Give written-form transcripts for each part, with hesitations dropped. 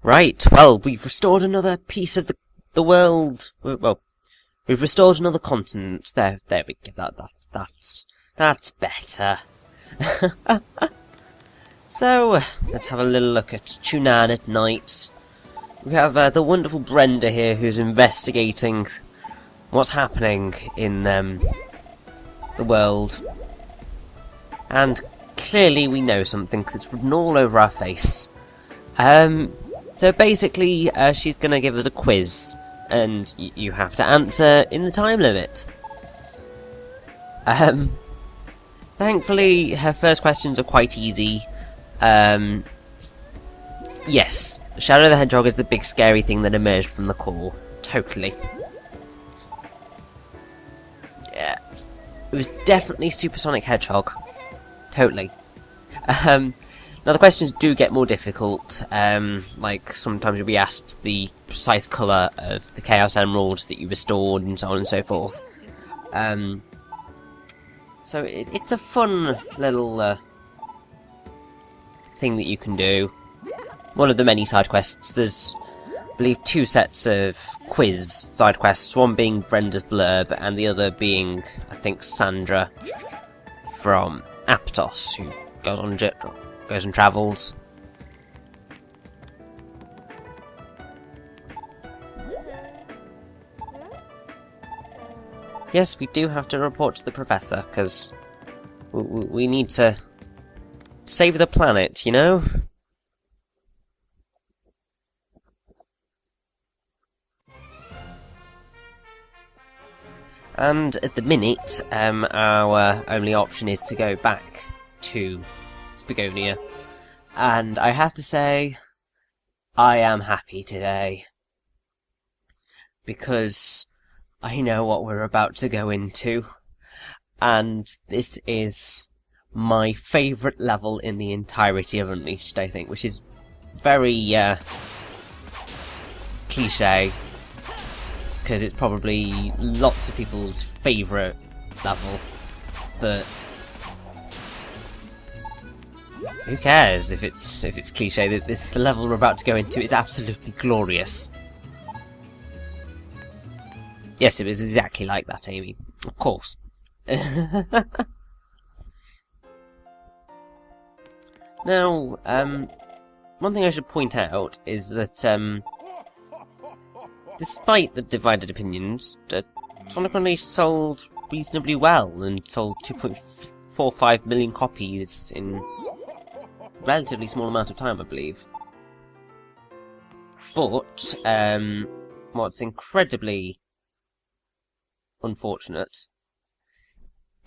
Right, well, we've restored another piece of the world. Well, we've restored another continent. There we go. That's better. So, let's have a little look at Chun-Nan at night. We have the wonderful Brenda here who's investigating what's happening in the world. And clearly we know something because it's written all over our face. So basically, she's going to give us a quiz, and you have to answer in the time limit. Thankfully, her first questions are quite easy. Yes, Shadow the Hedgehog is the big scary thing that emerged from the core. Totally. Yeah, it was definitely Supersonic Hedgehog. Totally. Now the questions do get more difficult, like sometimes you'll be asked the precise colour of the Chaos Emerald that you restored and so on and so forth. So it's a fun little thing that you can do. One of the many side quests. There's, I believe, 2 sets of quiz side quests, one being Brenda's blurb and the other being, I think, Sandra from Aptos, who goes and travels. Yes, we do have to report to the professor, because we need to save the planet, you know? And at the minute, our only option is to go back to Spagonia. And I have to say, I am happy today. Because I know what we're about to go into. And this is my favourite level in the entirety of Unleashed, I think. Which is very, cliché. Because it's probably lots of people's favourite level. But who cares if it's cliche? The level we're about to go into is absolutely glorious. Yes, it was exactly like that, Amy. Of course. Now, one thing I should point out is that, despite the divided opinions, Sonic Unleashed sold reasonably well and sold 2.45 million copies in a relatively small amount of time, I believe. But, what's incredibly unfortunate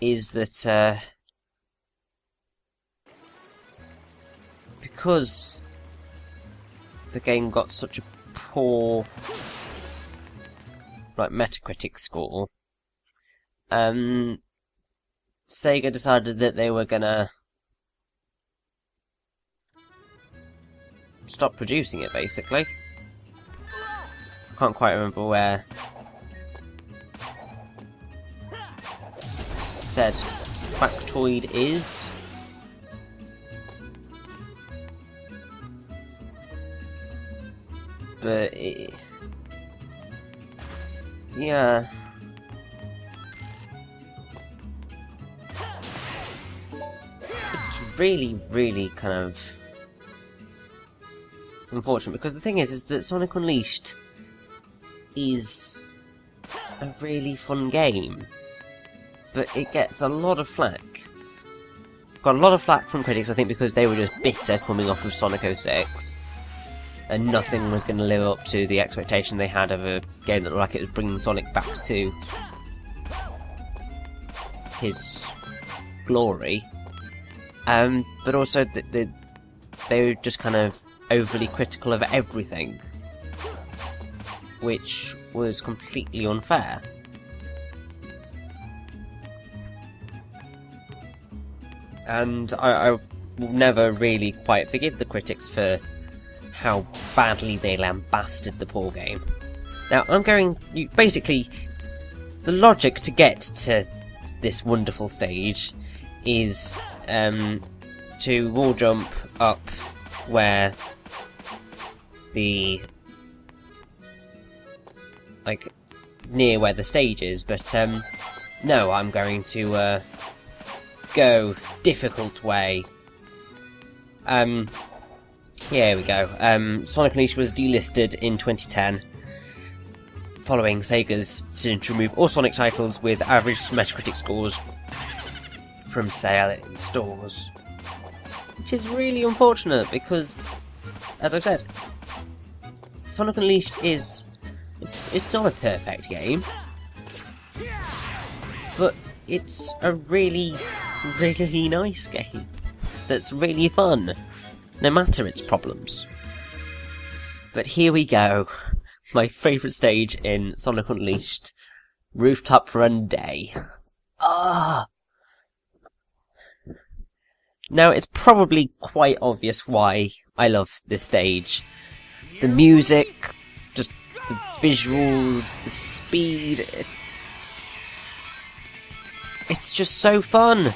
is that, because the game got such a poor Metacritic score, Sega decided that they were gonna stop producing it, basically. I can't quite remember where said factoid is. But yeah. It's really, really kind of unfortunate, because the thing is that Sonic Unleashed is a really fun game, but it gets a lot of flack. Got a lot of flack from critics, I think, because they were just bitter coming off of Sonic 06. And nothing was going to live up to the expectation they had of a game that looked like it was bringing Sonic back to his glory. But also they were just kind of overly critical of everything, which was completely unfair. And I will never really quite forgive the critics for how badly they lambasted the poor game. Now, basically, the logic to get to this wonderful stage is to wall jump up where the like near where the stage is, but no, I'm going to go difficult way. Here we go. Sonic Unleashed was delisted in 2010, following Sega's decision to remove all Sonic titles with average Metacritic scores from sale in stores. Which is really unfortunate because, as I've said, Sonic Unleashed is... It's not a perfect game, but it's a really, really nice game that's really fun, no matter its problems. But here we go. My favourite stage in Sonic Unleashed, Rooftop Run Day. Ah! Now, it's probably quite obvious why I love this stage. The music, just the visuals, the speed. It's just so fun!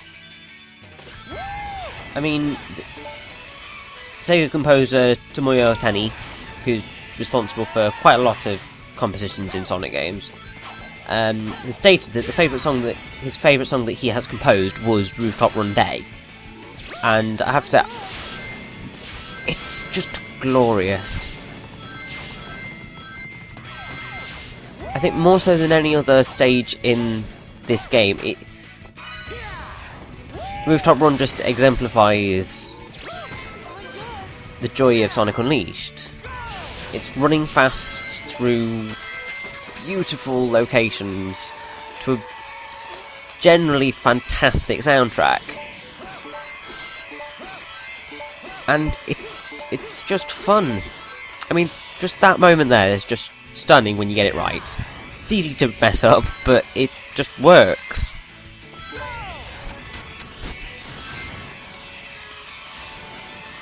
I mean, Sega composer Tomoyo Otani, who's responsible for quite a lot of compositions in Sonic games, has stated that his favourite song that he has composed was Rooftop Run Day. And I have to say, it's just glorious. I think more so than any other stage in this game, Rooftop Run just exemplifies the joy of Sonic Unleashed. It's running fast through beautiful locations to a generally fantastic soundtrack. And it's just fun. I mean, just that moment there is just stunning when you get it right. It's easy to mess up, but it just works.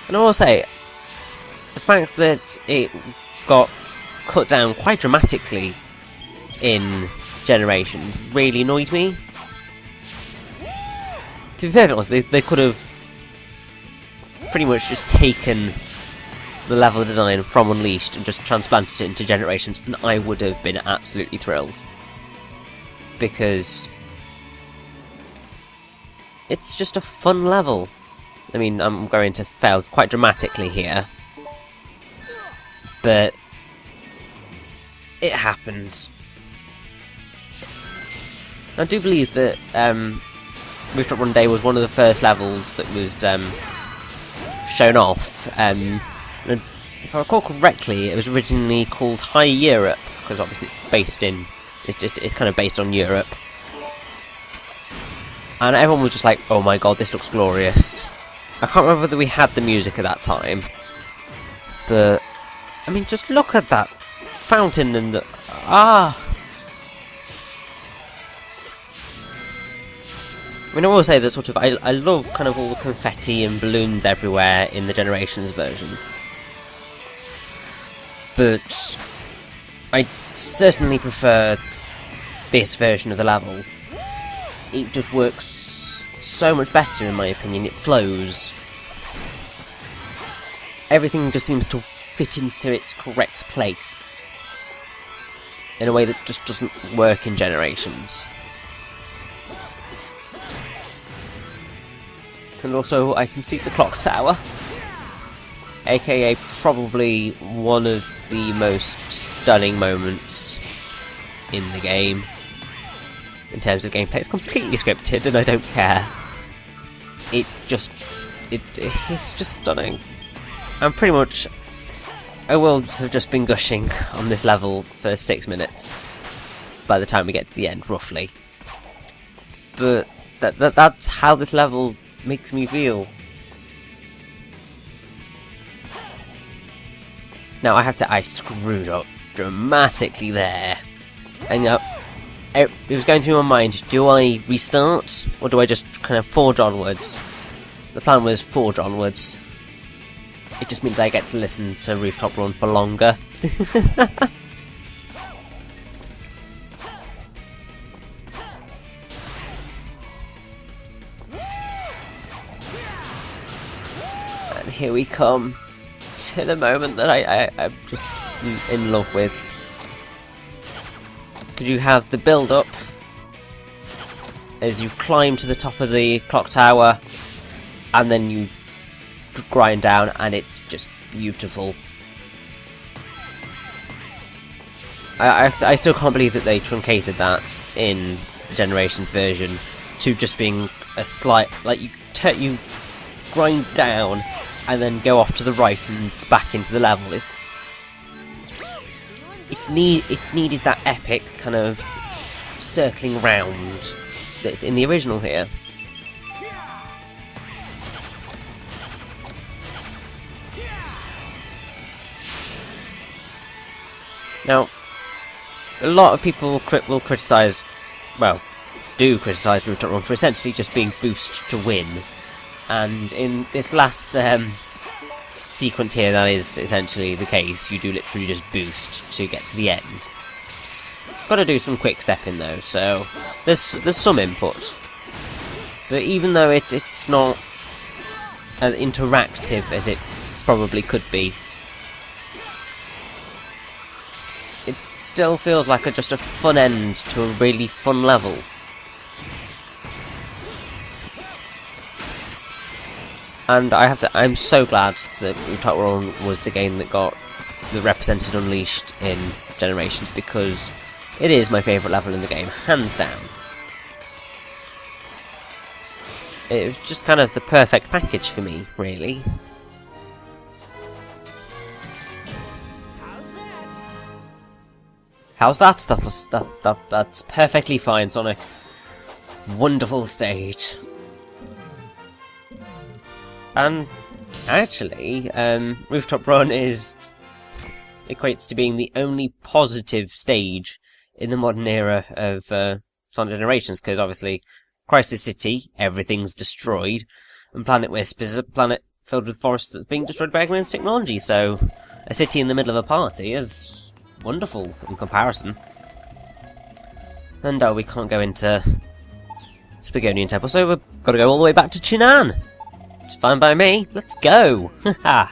And I will say, the fact that it got cut down quite dramatically in Generations really annoyed me. To be perfectly honest, they could have pretty much just taken the level design from Unleashed and just transplanted it into Generations, and I would have been absolutely thrilled. Because it's just a fun level. I mean, I'm going to fail quite dramatically here, but it happens. I do believe that Rooftop Run Day was one of the first levels that was shown off. And if I recall correctly, it was originally called High Europe, because obviously it's kind of based on Europe. And everyone was just like, oh my god, this looks glorious. I can't remember whether we had the music at that time, but I mean, just look at that fountain and the... I mean, I will say that sort of, I love kind of all the confetti and balloons everywhere in the Generations version. But I certainly prefer this version of the level. It just works so much better, in my opinion. It flows. Everything just seems to fit into its correct place in a way that just doesn't work in Generations. And also, I can see the clock tower, aka probably one of the most stunning moments in the game in terms of gameplay. It's completely scripted, and I don't care. It's just stunning. And pretty much, I will have just been gushing on this level for 6 minutes by the time we get to the end, roughly. But that's how this level makes me feel. Now I screwed up dramatically there, and it was going through my mind, do I restart or do I just kind of forge onwards? The plan was forge onwards. It just means I get to listen to Rooftop Run for longer. And here we come. to the moment that I'm just in love with. Because you have the build-up as you climb to the top of the clock tower, and then you grind down, and it's just beautiful. I still can't believe that they truncated that in Generations version to just being a slight, like you grind down and then go off to the right and back into the level. It needed that epic kind of circling round that's in the original here. Now, a lot of people will criticise, well, do criticise Rooftop Run for essentially just being boost to win. And in this last sequence here, that is essentially the case. You do literally just boost to get to the end. Got to do some quick stepping though, so there's some input. But even though it's not as interactive as it probably could be, it still feels like just a fun end to a really fun level. And I'm so glad that Rooftop Run was the game that represented Unleashed in Generations, because it is my favourite level in the game, hands down. It was just kind of the perfect package for me, really. How's that? That's perfectly fine, Sonic. Wonderful stage. And actually, Rooftop Run equates to being the only positive stage in the modern era of Sonic Generations, because obviously Crisis City, everything's destroyed, and Planet Wisp is a planet filled with forests that's being destroyed by Eggman's technology, so a city in the middle of a party is wonderful in comparison. And we can't go into Spagonian Temple, so we've got to go all the way back to Chun-Nan. It's fine by me. Let's go. Haha.